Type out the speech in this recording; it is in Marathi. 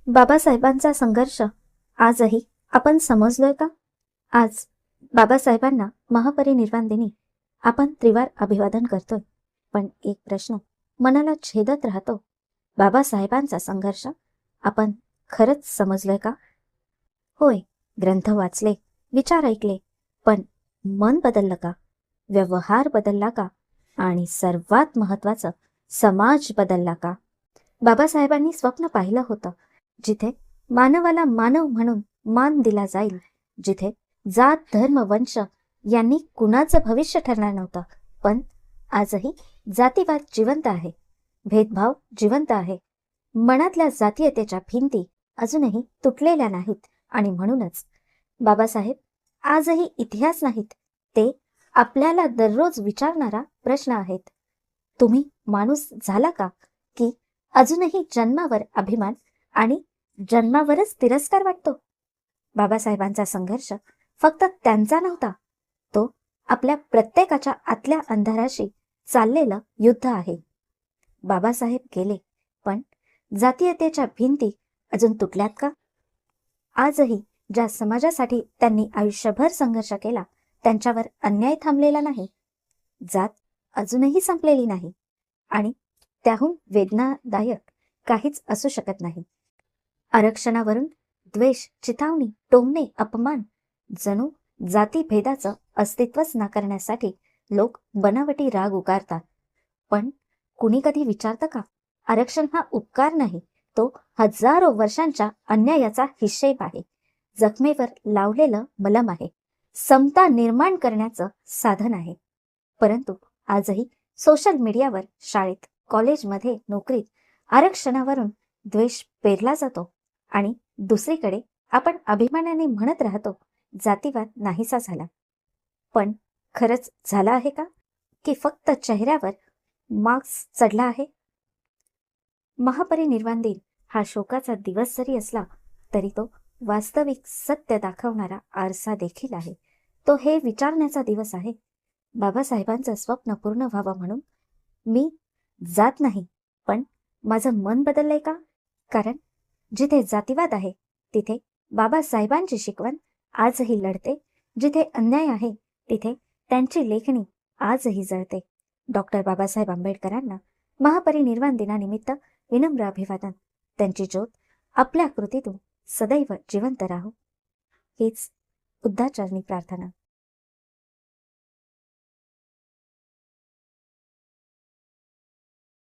बाबासाहेबांचा संघर्ष आजही आपण समजलोय का? आज बाबासाहेबांना महापरिनिर्वाण दिनी आपण त्रिवार अभिवादन करतोय. पण एक प्रश्न मनाला छेदत राहतो. बाबासाहेबांचा संघर्ष आपण खरंच समजलोय का? होय, ग्रंथ वाचले, विचार ऐकले, पण मन बदललं का? व्यवहार बदलला का? आणि सर्वात महत्वाचं, समाज बदलला का? बाबासाहेबांनी स्वप्न पाहिलं होतं, जिथे मानवाला मानव म्हणून मान दिला जाईल, जिथे जात धर्म वंश यांनी कुणाचं भविष्य ठरणार नव्हतं. पण आजही जातीवाद जिवंत आहे, भेदभाव जिवंत आहे, मनातल्या जातीयतेच्या भिंती अजूनही तुटलेल्या नाहीत. आणि म्हणूनच बाबासाहेब आजही इतिहास नाहीत, ते आपल्याला दररोज विचारणारा प्रश्न आहेत. तुम्ही माणूस झाला का, की अजूनही जन्मावर अभिमान आणि जन्मावरच तिरस्कार वाटतो? बाबासाहेबांचा संघर्ष फक्त त्यांचा नव्हता, तो आपल्या प्रत्येकाच्या आतल्या अंधाराशी चाललेलं युद्ध आहे. बाबासाहेब गेले, पण जातीयतेच्या भिंती अजून तुटल्यात का? आजही ज्या समाजासाठी त्यांनी आयुष्यभर संघर्ष केला, त्यांच्यावर अन्याय थांबलेला नाही, जात अजूनही संपलेली नाही, आणि त्याहून वेदनादायक काहीच असू शकत नाही. आरक्षणावरून द्वेष, चिथावणी, टोमणे, अपमान, जणू जातीभेदाचं अस्तित्वच नाकारण्यासाठी लोक बनावटी राग उगारतात. पण कुणी कधी विचारतं का, आरक्षण हा उपकार नाही, तो हजारो वर्षांच्या अन्यायाचा हिशेब आहे, जखमेवर लावलेलं मलम आहे, समता निर्माण करण्याचं साधन आहे. परंतु आजही सोशल मीडियावर, शाळेत, कॉलेजमध्ये, नोकरीत आरक्षणावरून द्वेष पेरला जातो, आणि दुसरीकडे आपण अभिमानाने म्हणत राहतो, जातीवाद नाहीसा झाला. पण खरंच झाला आहे का, की फक्त चेहऱ्यावर मार्क्स चढला आहे? महापरिनिर्वाण दिन हा शोकाचा दिवस जरी असला, तरी तो वास्तविक सत्य दाखवणारा आरसा देखील आहे. तो हे विचारण्याचा दिवस आहे, बाबासाहेबांचं स्वप्न पूर्ण व्हावं म्हणून मी जात नाही, पण माझं मन बदललंय का? कारण जिथे जातीवाद आहे, तिथे बाबासाहेबांची शिकवण आजही लढते. जिथे अन्याय आहे, तिथे त्यांची लेखणी आजही जळते. डॉक्टर बाबासाहेब आंबेडकरांना महापरिनिर्वाण दिनानिमित्त विनम्र अभिवादन. त्यांची ज्योत आपल्या कृतीतून सदैव जिवंत राहो, हीच बुद्धाचरणी प्रार्थना.